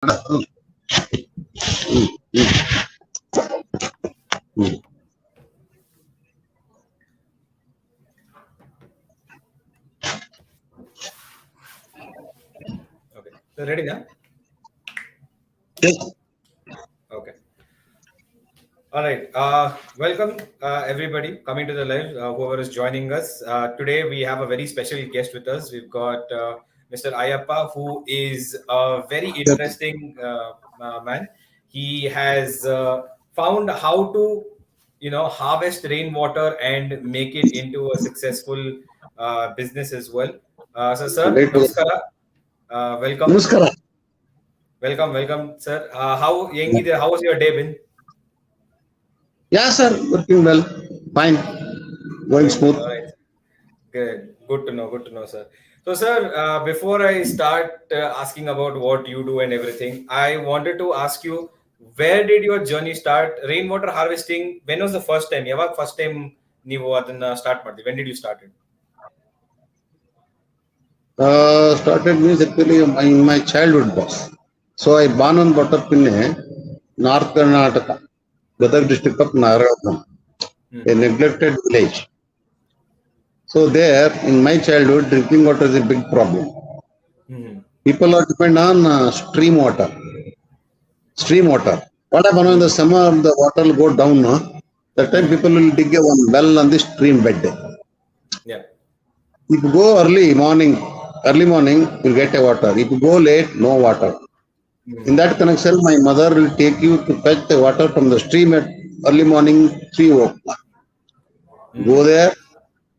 Mm, mm. Okay. So ready now? Yes, Okay. All right. Welcome, everybody coming to the live, whoever is joining us. Today, we have a very special guest with us. We've got Mr. Ayyappa, who is a very yes, interesting man. He has found how to, harvest rainwater and make it into a successful business as well. So, sir, great. namaskara. Welcome. Namaskara. Welcome, sir. How was your day been? Yeah, sir, working well. Fine. Going Going well. smooth. All right. Good. Good to know. Good to know, sir. So, sir, before I start asking about what you do and everything, I wanted to ask you, where did your journey start? Rainwater harvesting. When was the first time? ಯಾವಾಗ first time ನೀವು ಅದನ್ನ start ಮಾಡಿದ್ರಿ? When did you start it? Started means actually in my childhood boss. So I born and brought up in North Karnataka, Gadag district of Nagaram, a Hmm. neglected village. So there, in my childhood, drinking water is a big problem. Hmm. People are depend on stream water. Stream water. What happen when the Hmm. summer the water will go down? No? That time Hmm. people will dig a one well on the stream bed. Yeah. If you go early morning, you'll get a water. If you go late, no water. In Hmm. that connection, my mother will take you to fetch the water from the stream at early morning 3 o'clock. Go Hmm. there,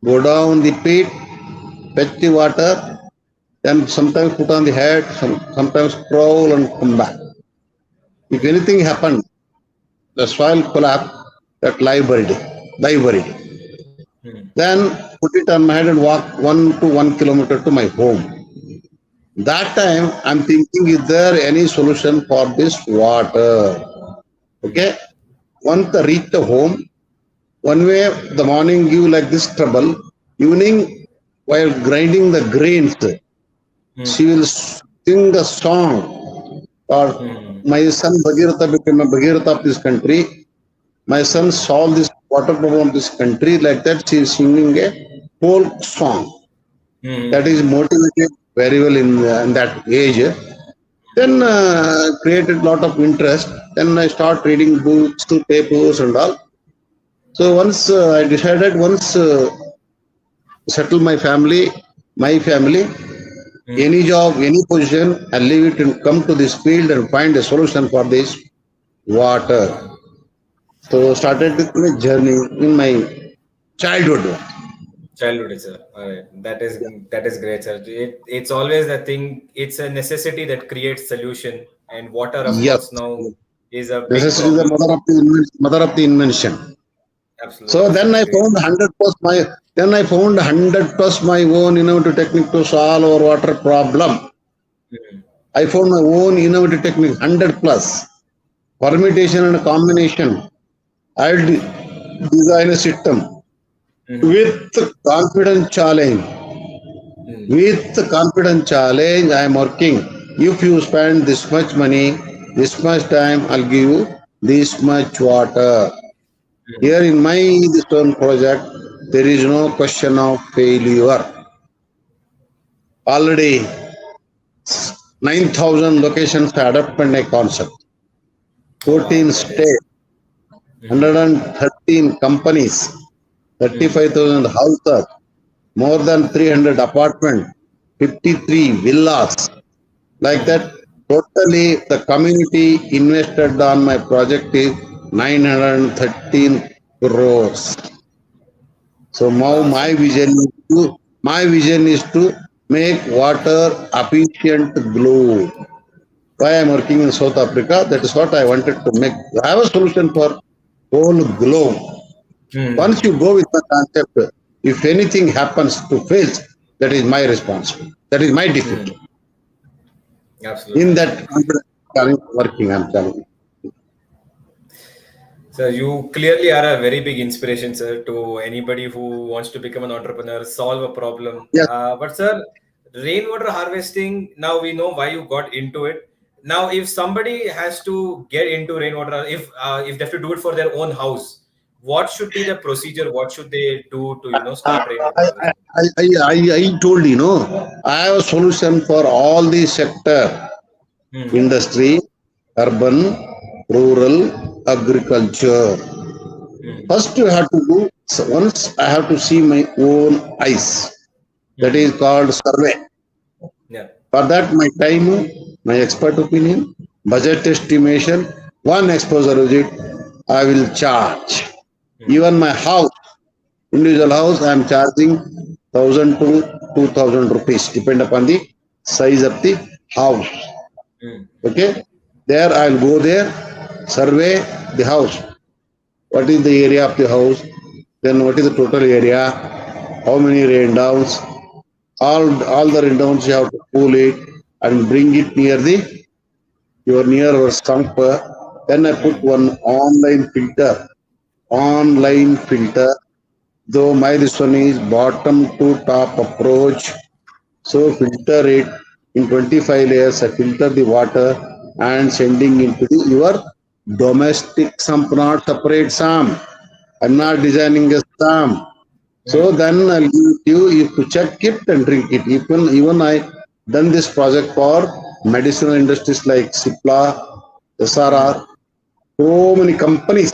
go down the pit, fetch the water, then sometimes put on the head, sometimes crawl and come back. If Hmm. anything happened, the soil collapse, that live buried. Hmm. Then put it on my head and walk 1 to 1 kilometer to my home. That time I'm thinking, is there any solution for this water? Hmm. Okay. Once I reach the home, one way the morning give like this trouble. Evening, while grinding the grains, she Hmm. will sing a song. Or Hmm. my son Bhagirath became a Bhagirath of this country. My Hmm. son solved this water problem of this country. Like that, she is singing a whole song. That is Hmm. motivated very well in that age. Then created lot of interest. Then I start reading books, papers, and all. So once I decided, once settle my family, Hmm. any job, any position, I leave it and come to this field and find a solution for this water. So started with my journey in my childhood. Childhood is all right. That is great, sir. It's always the thing. It's a necessity that creates solution, and water, of Yes, course, now is a big necessity is the problem. mother of the invention. So Absolutely, then sir. I found 100% my own innovative technique to solve our water problem. Mhm. I found my own innovative technique, 100 plus permutation and combination. I'll design a system Mhm. with confidence challenge. Mhm. With confidence challenge, I am working. If you spend this much money, this much time, I'll give you this much water. Here Mhm. in my this one project, there is no question of failure. Already 9,000 locations to adopt my concept. Oh wow, 14 that is. states, Mhm. 113 companies, Mhm. 35,000 houses, more than 300 apartments, 53 villas. Like Mhm. that, totally the community invested on my project is 913 crores. So now Wow, sir. my vision is to make water efficient globe. Why I'm working in South Africa, that is what I wanted to make. I have a solution for whole globe. Once you Mhm. go with the concept, if anything happens to fail, that is my responsibility. That is my defeat. Mhm. In Absolutely, that sir. confidence, I'm telling. So you clearly are a very big inspiration, sir, to anybody who wants to become an entrepreneur, solve a problem. Yes, But sir, rainwater harvesting. Now we know why you got into it. now, if somebody has to get into rainwater, if they have to do it for their own house, what should be the procedure? What should they do to Uh, start rainwater I, I, harvesting? I told I have a solution for all the sector: Hmm. industry, urban, rural, agriculture. Hmm. First, you have to do once I have to see my own eyes. That is Hmm. called survey. Yeah. For that, my time, my expert opinion, budget estimation, one exposure visit, I will charge. Hmm. Even my house, individual Hmm. house, I am charging 1,000 to 2,000 rupees, depend upon the size of the house. Hmm. Okay, there I'll go there, survey the house. What is the area of the house? Then what is the total area? How many rain downs? All the rain downs you have to pull it and bring it near the your near our sump. Then I put Hmm. one online filter. Hmm. Online filter. Though my this one is bottom to top approach. So filter it in 25 layers. I filter the water and sending into your domestic sump, not separate sump. I'm not Okay. designing a stamp. So Hmm. then I'll give it to you. You to check it and drink it. Even I done this project for medicinal industries like Cipla, Hmm. SRR, so many companies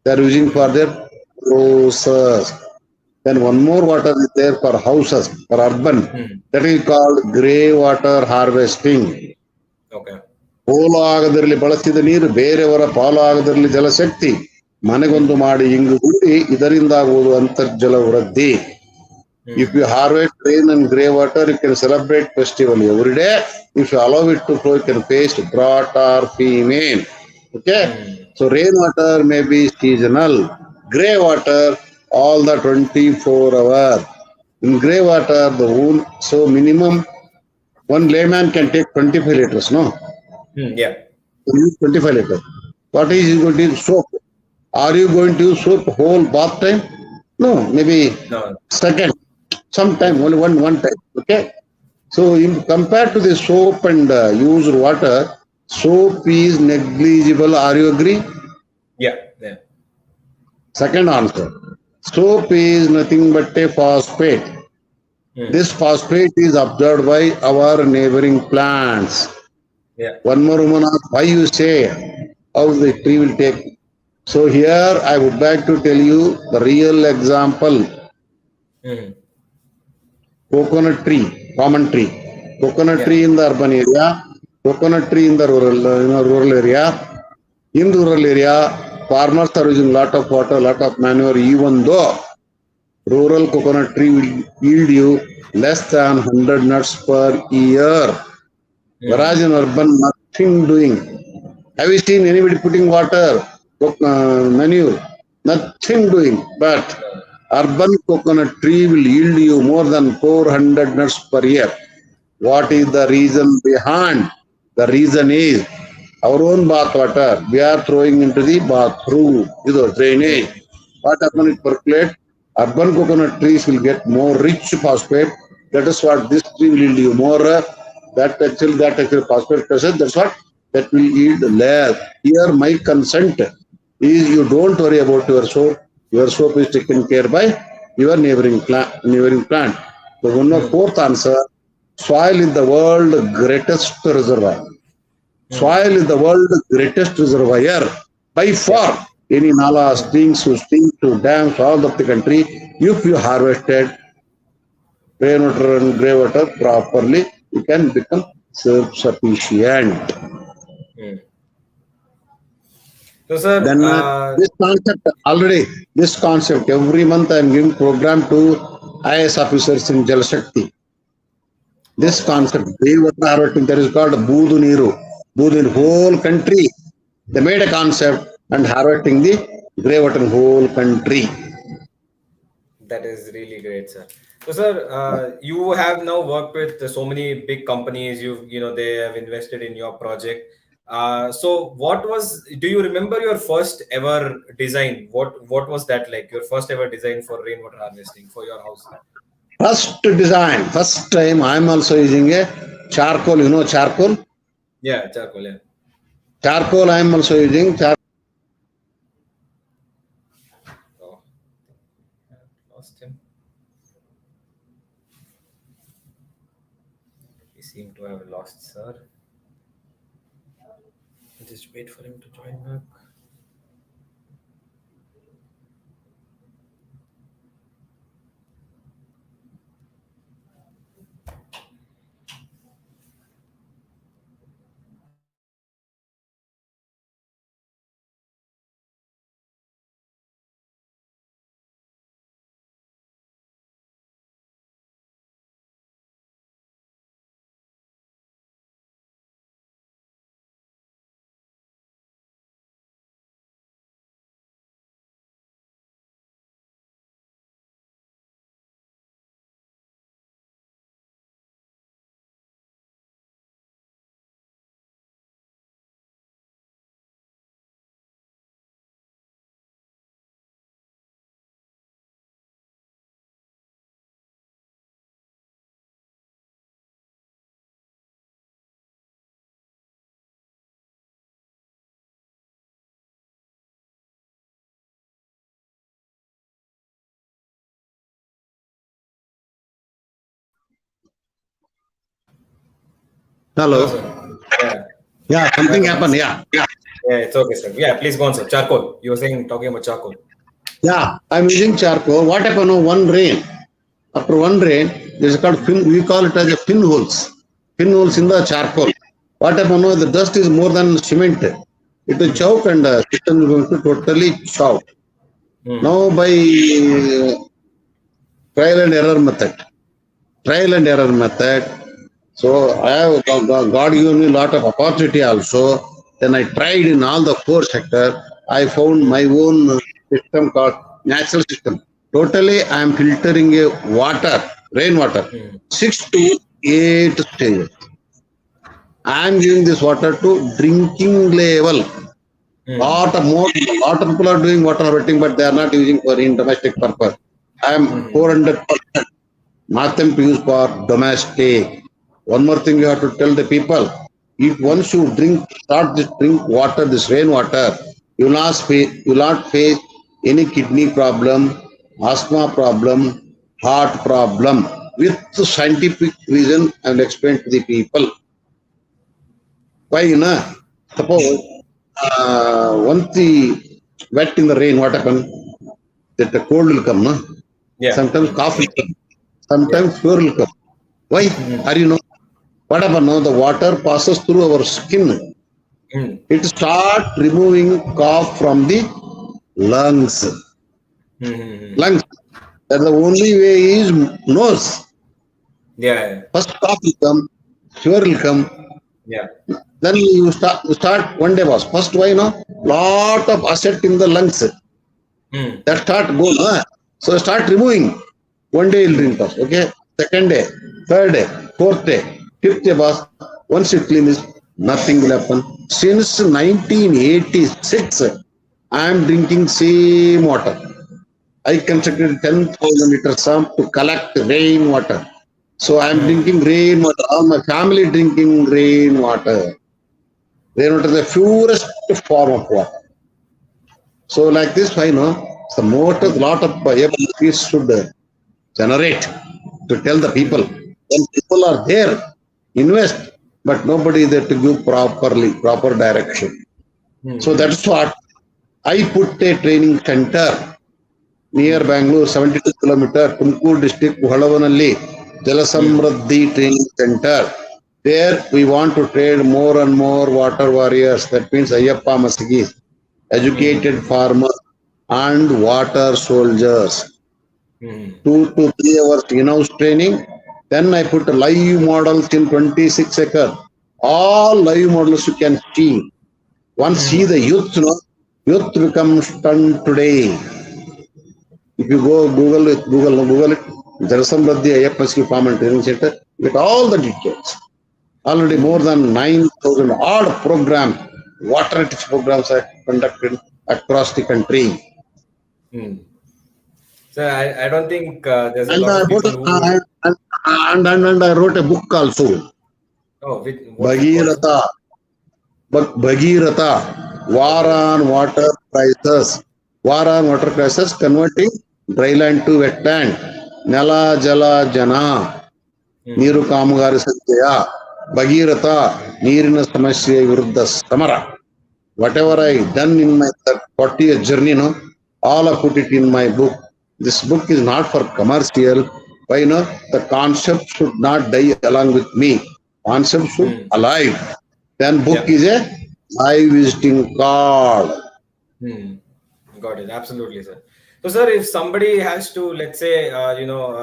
they are using for Hmm. their process. Then one more water is there for houses, for urban. Hmm. That is called grey water harvesting. Okay. ಪೋಲು ಆಗದಿರಲಿ ಬಳಸಿದ ನೀರು ಬೇರೆಯವರ ಪಾಲು ಆಗದಿರಲಿ ಜಲಶಕ್ತಿ ಮನೆಗೊಂದು Hmm. ಮಾಡಿ ಇಂಗು ಗುಂಡಿ ಇದರಿಂದಾಗುವುದು ಅಂತರ್ಜಲ ವೃದ್ಧಿ. If Hmm. you harvest rain and grey water, you can celebrate festival every day. If you allow it to flow, you can face drought or famine. Okay? Hmm. So rainwater may be seasonal. Grey water all the 24 hour. In grey water, the whole so minimum one layman can take 25 liters, no? Hmm. Yeah. You use 25 liters. What is you going to use soap? Are you going to use soap whole bath time? No, maybe No. second, sometime Hmm. only one time. Okay. So in compared to the soap and used water, soap is negligible. Are you agree? Yeah. Yeah. Second answer. Soap is nothing but a phosphate. Hmm. This phosphate is absorbed by our neighboring plants. Yeah. One more woman asked, why you say how the tree will take. So here I would like to tell you the real example. Hmm. Coconut tree, common tree. Coconut Yeah. tree in the urban area, coconut tree in the rural area. In rural area, farmers are using lot of water, lot of manure, even though rural coconut tree will yield you less than 100 nuts per year. Whereas Hmm. in urban, nothing doing. Have you seen anybody putting water, manure? Nothing doing. But No. urban coconut tree will yield you more than 400 nuts per year. What is Hmm. the reason behind? The reason is our own bath water. We are throwing into the bathroom. This is drainage. Hmm. What happens? Hmm. It percolate. Urban coconut trees will get more rich phosphate. That is what this tree will yield you more. That actually phosphate present. That's what that will yield less. Here, my consent is you don't worry about your soap. Your soap is taken care by your neighboring plant. Neighboring plant. So one of Hmm. fourth answer. Soil is the world greatest reservoir. Soil Hmm. is the world greatest reservoir by Yeah. far. Any nala, Hmm. springs, to dams, all of the country, if you harvested rainwater and grey water properly, you can become self-sufficient. Hmm. So, sir, Then this concept already, this concept every month I am giving program to IS officers in Jal Shakti. This oh wow. concept, grey water harvesting, that is called Budu Niru. Budu in Hmm. whole country. They made a concept and harvesting the grey water in whole country. That is really great, sir. So, sir, you have now worked with so many big companies. They have invested in your project. So, what was? Do you remember your first ever design? What was that like? Your first ever design for rainwater harvesting for your house? First design, first time I'm also using a charcoal, charcoal. Yeah, charcoal. Yeah. Charcoal I am also using. Oh, lost him. We seem to have lost sir. Just wait for him to join back. Hello, Hello. sir. Yeah. Yeah, something Uh, happened. Yeah. yeah, it's okay, sir. Yeah, please go on, sir. Charcoal. You were saying talking about charcoal. Yeah, I'm using charcoal. What happened? One rain. After one rain, this is called fin. We call it as a pinholes. Pinholes in the charcoal. What happened? The dust is more than cement. It will choke and system is going to totally choke. Mm. Now by trial and error method. Trial and error method. So I have God given me a lot of opportunity also. Then I tried in all the four sector. I found my own system called natural system. Totally, I am filtering a water, rainwater, Mm. 6 to 8 stages. I am giving this water to drinking level. Mm. Lot of people are doing water harvesting, but they are not using for in domestic purpose. I am Mm. 400% not them to use for domestic. One more thing you have to tell the people: if once you start this drink water, this rainwater, you will not face any kidney problem, asthma problem, heart problem. With scientific reason, I will explain to the people. Why, suppose once the wet in the rain, what happen? That the cold will come, no? Yeah. Sometimes Mm. cough will come, Yeah. sometimes fever will come. Why? Mm. Are you know? What happen now? The water passes through our skin. Mm. It start removing cough from the lungs. Mm. Lungs. That the only way is nose. Yeah. First cough will come, fever will come. Yeah. Then you start one day was. First why lot of acid in the lungs. Mm. That start go. So start removing. One day you'll drink first. Okay. Second day, third day, fourth day, fifth day boss. Once you clean this, nothing will happen. Since 1986, I am drinking same water. I constructed 10,000 liters sump to collect rainwater. So I am Mm. drinking rainwater. All my family drinking rainwater. Rainwater is the purest form of water. So like this, I know the motor, Mm. lot of abilities should generate to tell the people. When people are there, invest, but nobody is there to give proper direction. So Mm. that's what I put a training center near Mm. Bangalore, 72 kilometer, Tumkur district, Halavanalli, Mm. Jalasamradhi Training Center. There we want to train more and more water warriors. That means Ayyappa Masagi, Mm. educated farmers and water soldiers. Mm. 2 to 3 hours in-house training. Then I put live models in 26 acres. All live models you can see. Once see Mm. the youth, youth becomes stunned today. If you go Google it, Jarasamradhi Ayyappa Farm and Training Center, you get all the details. Already more Mm. than 9,000 odd programs, water ethics programs are conducted across the country. Mm. So I don't think there's a And lot I of wrote, people who would. and I wrote a book also, Oh, what's it called, sir? Bhagirath. But Bhagirath, war on water crisis, converting dry land to wetland. Nala Jala Jana, Niru Kamugari Sanjaya, Bhagirath, Nirina Samasya Virudha Samara. Whatever I done in my 40-year journey, no, all I put it in my book. This book is not for commercial. Why the concept should not die along with me. Concept should alive. Then book Yeah. is a live visiting card. Got it. Absolutely, sir. So, sir, if somebody has to, let's say,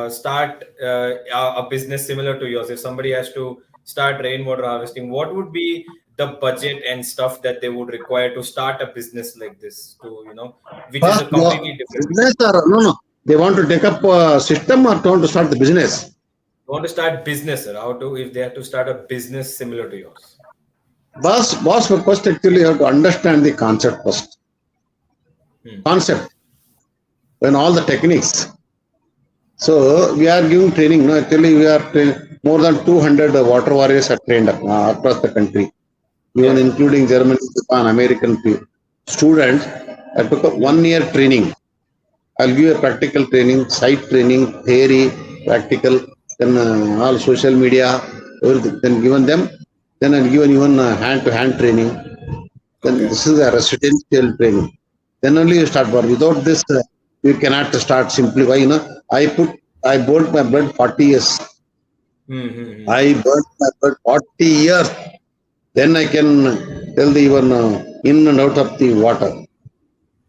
start a business similar to yours, if somebody has to start rainwater harvesting, what would be the budget and stuff that they would require to start a business like this? Which is First, a completely different business business. or no. They want to take up a system or want to start the business. You want to start business, sir? How to if they have to start a business similar to yours? Boss, first actually you have to understand the concept first. Concept, when all the techniques. So we are giving training. No, actually we are more than 200 water warriors are trained across the country, even including Germany, Japan, American students. I took a 1 year training. I'll give a practical training, site training, theory, practical, then all social media, everything. Then given them, then I'll given even hand-to-hand training. Then this is a residential training. Then only you start work. Without this, you cannot start simply. Why? I burnt my blood 40 years. I burnt my blood 40 years. Then I can tell the even in and out of the water.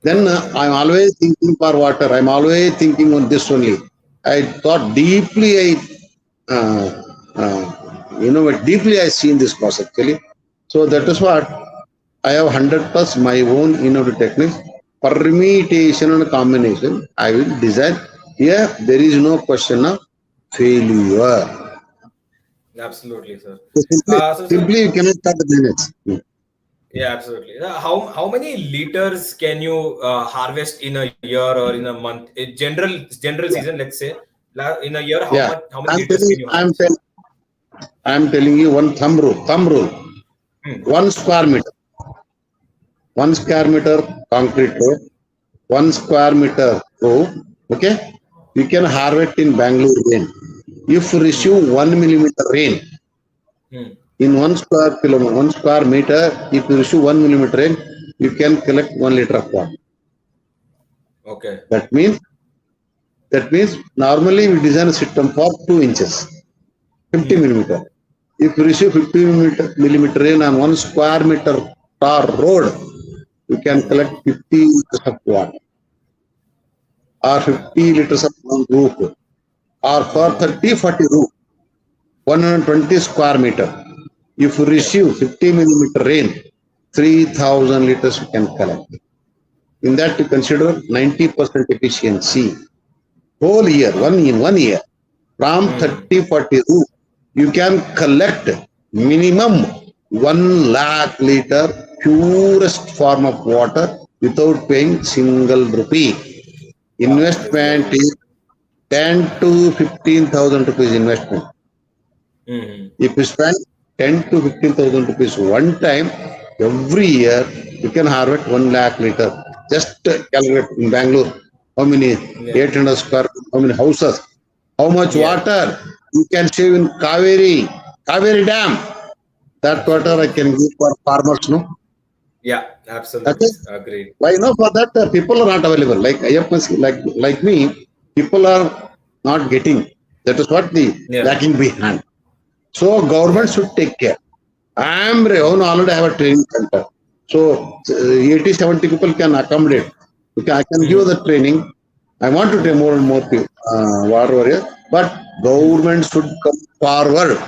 Then I'm always thinking for water. I'm always thinking on this only. I thought deeply. Deeply I see in this course actually. So that is what I have 100+ my own innovative techniques. Permutation and combination. I will design. Here there is no question of failure. Absolutely, sir. So So, sir, simply you cannot start the business. yeah, absolutely. How many liters can you harvest in a year or in a month? A general season, let's say, in a year, Yeah, how many liters can you harvest? I'm telling you one thumb rule. Thumb rule. 1 square meter. 1 square meter concrete road. 1 square meter road. Okay. You can harvest in Bangalore rain. If you receive 1 millimeter rain in 1 square meter, if you receive 1 millimeter rain, you can collect 1 liter of water. Okay. That means normally we design a system for 2 inches, 50 millimeter. If you receive 50 millimeter rain on 1 square meter tar road, you can collect 50 liters of water or 50 liters of one roof or for 30-40 roof, 120 square meter. If you receive 50 millimeter rain, 3,000 liters you can collect. In that you consider 90% efficiency. Whole year, in 1 year, from 30-40 roof, you can collect minimum 1 lakh liter purest form of water without paying single rupee. Investment is 10 to 15,000 rupees investment. If you spend 10 to 15,000 rupees one time, every year you can harvest 1 lakh liter. Just calculate in Bangalore how many 800 square, how many houses, how much water you can save in Kaveri Dam. That water I can give for farmers, no? Yeah, absolutely. Agreed. Why for that people are not available. Like Ayyappa, like me, people are not getting. That is what the lacking behind. So government should take care. I am already have a training center. So 80-70 people can accommodate. Okay, I can give the training. I want to train more and more people, war warriors, but government should come forward.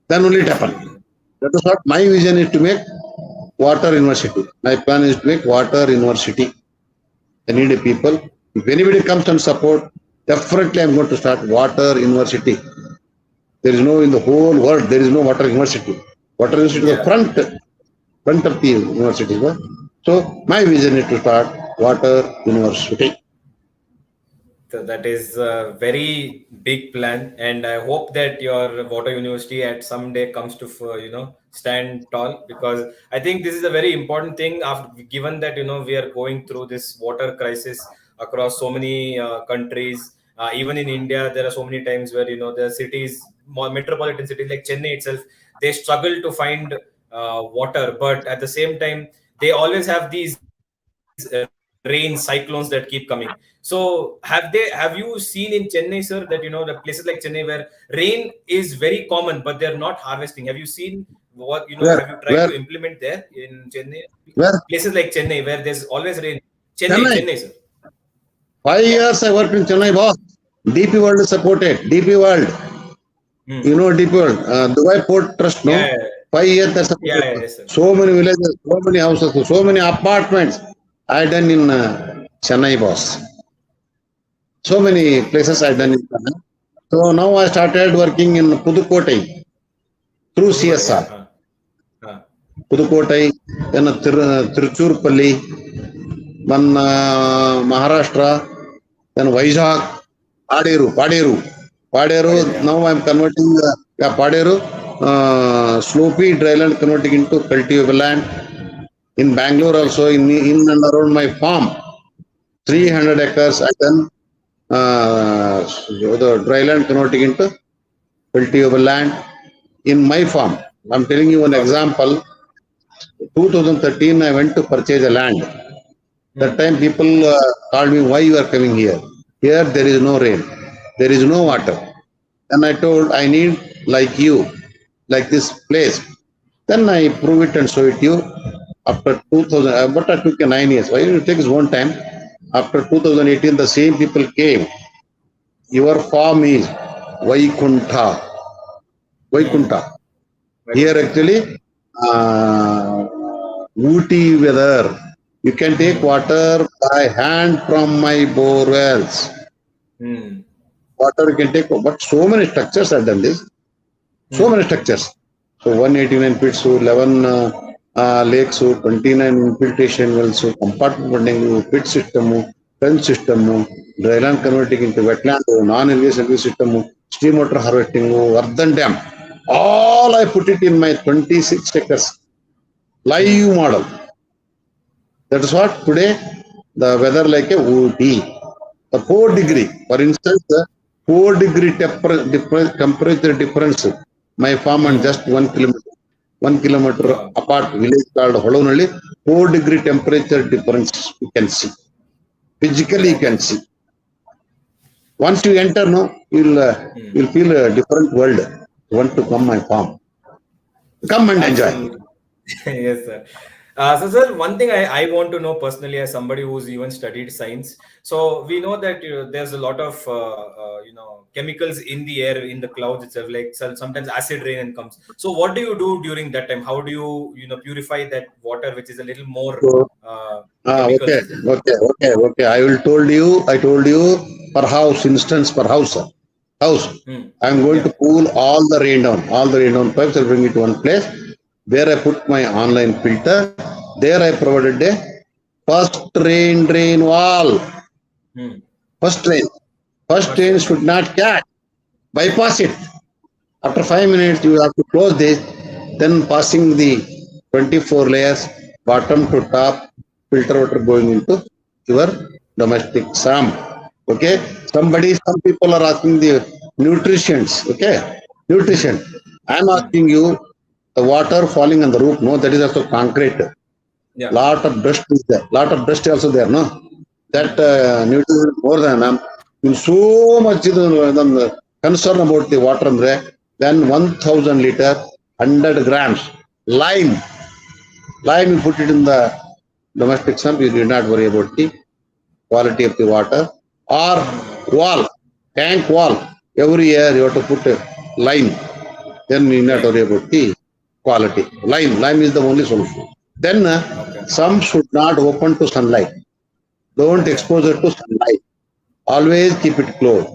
Then only it happen. That is what my vision is to make water university. My plan is to make water university. I need a people. If anybody comes and support, definitely I'm going to start water university. There is no in the whole world. There is no water university. Water university is the front of the university. So my vision is to start water university. So that is a very big plan, and I hope that your water university at some day comes to stand tall, because I think this is a very important thing. After, given that we are going through this water crisis across so many countries, even in India, there are so many times where the cities, more metropolitan cities like Chennai itself, they struggle to find water, but at the same time, they always have these rain cyclones that keep coming. So have you seen in Chennai, sir, that the places like Chennai where rain is very common, but they're not harvesting? Have you seen what have you tried to Where? implement there in Chennai? Where? Places like Chennai where there's always rain. Chennai, Chennai. sir. 5 years I worked in Chennai, boss. DP World is supported. DP World. Hmm. You know DP World. Dubai Port Trust, no? Yeah, 5 years they yeah, supported. yes, sir. So many villages, so many houses, so many apartments I done in Chennai, boss. So many places I done in Chennai. So now I started working in Pudukkottai through Pudukottai, yeah. CSR. Pudukkottai, then Tiruchurpalli, then Maharashtra, then Vizag, Paderu. Yeah. Now I'm converting Paderu, slopey dryland, converting into cultivable land. In Bangalore also, in and around my farm, 300 acres, I done the dryland converting into cultivable land in my farm. I'm telling you one example. 2013, I went to purchase a land. That time people called me, why you are coming here? Here there is no rain. There is no water. And I told, I need like you, like this place. Then I prove it and show it to you. After 2000, but I took 9 years. Why it takes one time? After 2018, the same people came. Your farm is Vaikunta. Vaikunta. Here actually, Ooty weather. You can take water by hand from my bore wells. Water you can take, but so many structures have done this. So many structures. So 189 pits, 11 lakes, 29 infiltration wells, compartment bonding, pit system, trench system, dryland converting into wetland, non-irrigation system, steam water harvesting, earthen dam. All I put it in my 26 acres live model. That is what today the weather like a Ooty. The 4 degree, for instance, the 4 degree temperature difference. My farm and just 1 kilometer. 1 kilometer apart village called Holonali, 4 degree temperature difference you can see. Physically you can see. Once you enter, no, you'll feel a different world. You want to come my farm. Come and enjoy. Yes, sir. So, sir, one thing I want to know personally, as somebody who's even studied science. So we know that there's a lot of chemicals in the air, in the clouds itself. Like sometimes acid rain comes. So what do you do during that time? How do you purify that water, which is a little more So, chemicals? okay. I told you per house, instance per house. I'm going to cool all the rain down pipes. I'll bring it to one place. There I put my online filter. There I provided a first rain drain wall. First rain should not catch. Bypass it. After 5 minutes, you have to close this. Then passing the 24 layers, bottom to top, filter water going into your domestic sump. Okay. Some people are asking the nutritions. Okay. Nutrition. I'm asking you, the water falling on the roof, no, that is also concrete. Yeah. Lot of dust is there. Lot of dust also there, no? That nutrition more than so much concern about the water then 1000 liter, 100 grams lime. Lime, you put it in the domestic sump, you do not worry about the quality of the water. Or tank wall. Every year you have to put lime. Then you do not worry about the quality. Lime is the only solution. Then some should not open to sunlight. Don't expose it to sunlight. Always keep it closed.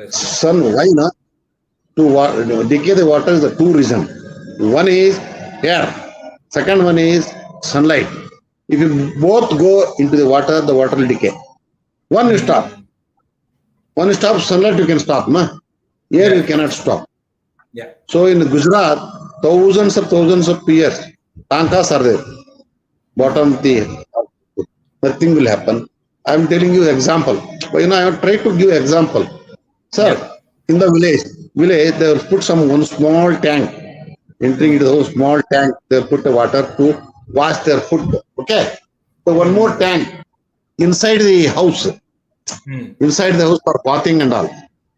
Sun, why not? To decay the water is the two reasons. One is air. Second one is sunlight. If you both go into the water will decay. One you stop. One stop, sunlight you can stop. Air you cannot stop. Yeah. So in Gujarat, thousands of years. Tankas are there. Bottom of the nothing will happen. I am telling you example. But I have tried to give example. Sir, in the village, they will put one small tank. Entering into those small tank, they will put the water to wash their foot. Okay. So one more tank inside the house. Inside the house for bathing and all.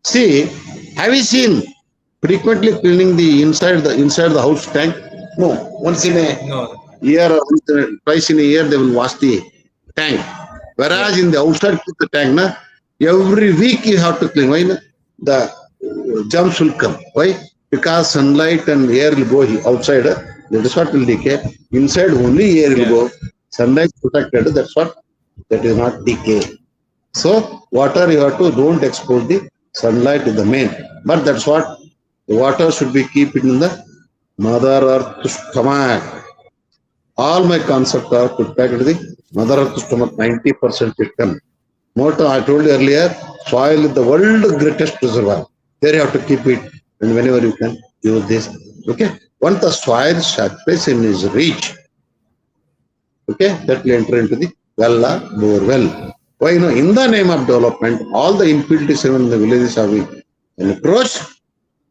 See, have you seen frequently cleaning the inside the house tank? No. Once in a year or twice in a year they will wash the tank. Whereas in the outside the tank, every week you have to clean. Why? The germs will come. Why? Because sunlight and air will go outside. That is what will decay. Inside only air will go. Sunlight protected. That's what. That is not decay. So water you have to don't expose the sunlight to the main. But that's what the water should be keep it in the Mother Earth stomach. All my concepts are put back into the Mother Earth stomach. 90% it comes. Moreover, I told you earlier, soil is the world's greatest reservoir. There you have to keep it, and whenever you can use this. Okay. Once the soil saturation is reached, okay, that will enter into the well or borewell. Why? In the name of development, all the impurities in the villages are being encroached.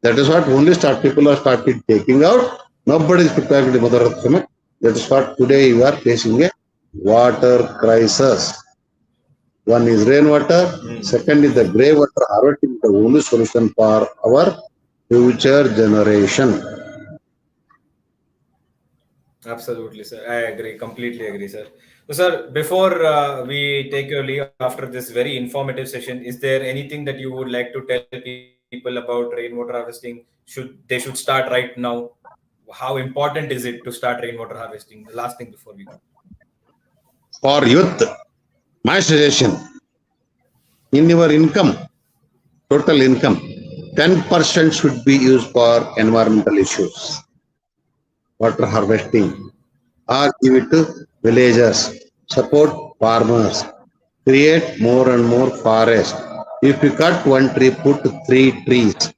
That is what only people are started taking out. Nobody is prepared to the Mother Earth stomach. That is what today you are facing a water crisis. One is rainwater. Second is the grey water harvesting, the only solution for our future generation. Absolutely, sir. I agree. Completely agree, sir. So, sir, before we take your leave after this very informative session, is there anything that you would like to tell people about rainwater harvesting? They should start right now? How important is it to start rainwater harvesting? The last thing before we go. For youth, my suggestion, in your income, total income, 10% should be used for environmental issues. Water harvesting, or give it to villagers, support farmers, create more and more forest. If you cut one tree, put 3 trees.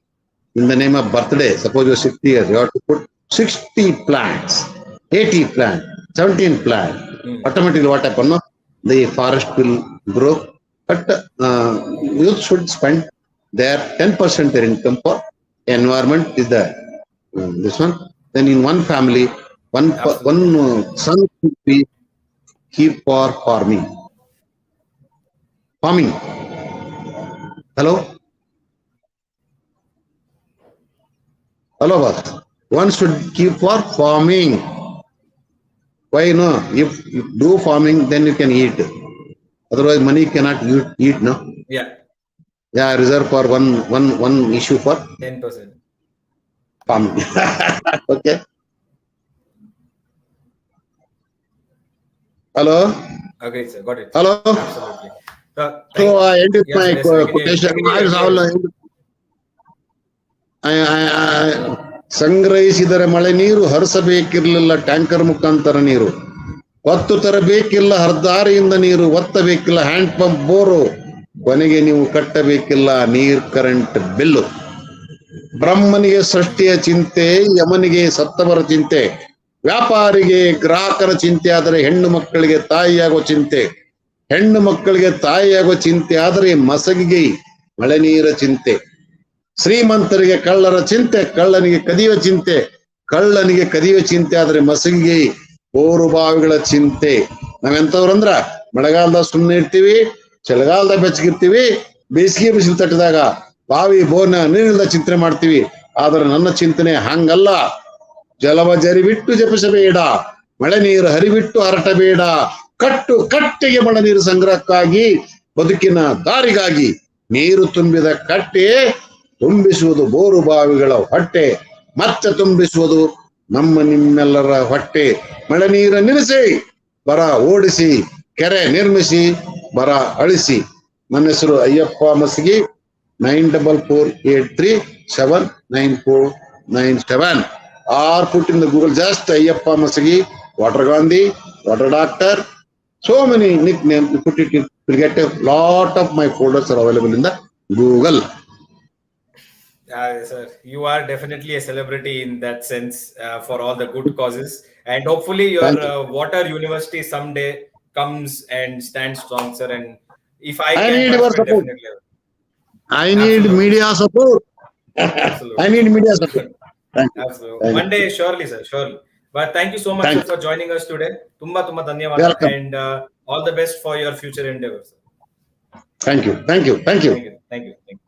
In the name of birthday, suppose you're 60 years, you have to put 60 plants, 80 plants, 17 plants. Automatically what happens? No? The forest will grow. But youth should spend their 10% their income for environment is the this one. Then in one family, one son should be keep for farming. Hello, boss. One should keep for farming. Why? No, if you do farming, then you can eat. Otherwise, money cannot eat. No. Yeah. Reserve for one issue for 10%. Farming. Okay. Hello. Okay, sir. Got it. Hello. Absolutely. So I end with my quotation. ಸಂಗ್ರಹಿಸಿದರೆ ಮಳೆ ನೀರು, ಹರಿಸಬೇಕಿರಲಿಲ್ಲ tanker ಮುಖಾಂತರ ನೀರು, ಒತ್ತು ತರಬೇಕಿಲ್ಲ ಹರ್ದಾರಿಯಿಂದ ನೀರು, ಒತ್ತಬೇಕಿಲ್ಲ hand pump bore, ಕೊನೆಗೆ ನೀವು ಕಟ್ಟಬೇಕಿಲ್ಲ ನೀರ್ current bill. ಬ್ರಹ್ಮನಿಗೆ ಸೃಷ್ಟಿಯ ಚಿಂತೆ, ಯಮನಿಗೆ ಸತ್ತವರ ಚಿಂತೆ, ವ್ಯಾಪಾರಿಗೆ ಗ್ರಾಹಕರ ಚಿಂತೆ ಆದರೆ ಹೆಣ್ಣು ಮಕ್ಕಳಿಗೆ ತಾಯಿಯಾಗೋ ಚಿಂತೆ, ಹೆಣ್ಣು ಮಕ್ಕಳಿಗೆ ತಾಯಿಯಾಗೋ ಚಿಂತೆ ಆದರೆ ಮಸಗಿಗೆ ಮಳೆ ನೀರ ಚಿಂತೆ, ಶ್ರೀಮಂತರಿಗೆ ಕಳ್ಳರ ಚಿಂತೆ, ಕಳ್ಳನಿಗೆ ಕದಿಯುವ ಚಿಂತೆ, ಕಳ್ಳನಿಗೆ ಕದಿಯುವ ಚಿಂತೆ ಆದ್ರೆ ಮಸಗಿಗೆ ಬೋರು ಬಾವಿಗಳ ಚಿಂತೆ. ನಾವೆಂತವ್ರಂದ್ರ ಮಳೆಗಾಲದಾಗ ಸುಮ್ಮನೆ ಇರ್ತೀವಿ, ಚಳಿಗಾಲದಾಗ ಬೆಚ್ಚಗಿರ್ತೀವಿ, ಬೇಸಿಗೆ ಬಿಸಿಲು ತಟ್ಟಿದಾಗ ಬಾವಿ ಬೋರ್ನ ನೀರಿಲ್ದ ಚಿಂತನೆ ಮಾಡ್ತೀವಿ. ಆದ್ರೆ ನನ್ನ ಚಿಂತನೆ ಹಂಗಲ್ಲ. ಜಲವ ಜರಿಬಿಟ್ಟು ಜಪಿಸಬೇಡ, ಮಳೆ ನೀರು ಹರಿಬಿಟ್ಟು ಹರಟಬೇಡ, ಕಟ್ಟಿಗೆ ಮಳೆ ನೀರು ಸಂಗ್ರಹಕ್ಕಾಗಿ, ಬದುಕಿನ ದಾರಿಗಾಗಿ ನೀರು ತುಂಬಿದ ಕಟ್ಟೆ ತುಂಬಿಸುವುದು ಬೋರು ಬಾವಿಗಳ ಹೊಟ್ಟೆ, ಮತ್ತೆ ತುಂಬಿಸುವುದು ನಮ್ಮ ನಿಮ್ಮೆಲ್ಲರ ಹೊಟ್ಟೆ. ಮಳೆ ನೀರ ನಿಲ್ಲಿಸಿ, ಬರ ಓಡಿಸಿ, ಕೆರೆ ನಿರ್ಮಿಸಿ, ಬರ ಅಳಿಸಿ. ನನ್ನ ಹೆಸರು Ayyappa ಮಸಗಿ. 9448379497 or put in the Google just Ayyappa Masagi, Water Gandhi, Water Doctor, so many nicknames. You put it, you get a lot of my folders are available in the Google. Sir, you are definitely a celebrity in that sense for all the good causes, and hopefully your Thank you. water university someday comes and stands strong, sir. And if I I can need your participate, support. definitely, I need absolutely, media sir. support. I Absolutely, need sir. media support. Thank you. Absolutely. Thank One you. day, surely, sir, surely. But thank you so much, sir, Thank you. for joining us today. Tumba tumba dhanyawada, Welcome. and all the best for your future endeavors. Sir. Thank you. Thank you. Thank you. Thank you. Thank you. Thank you.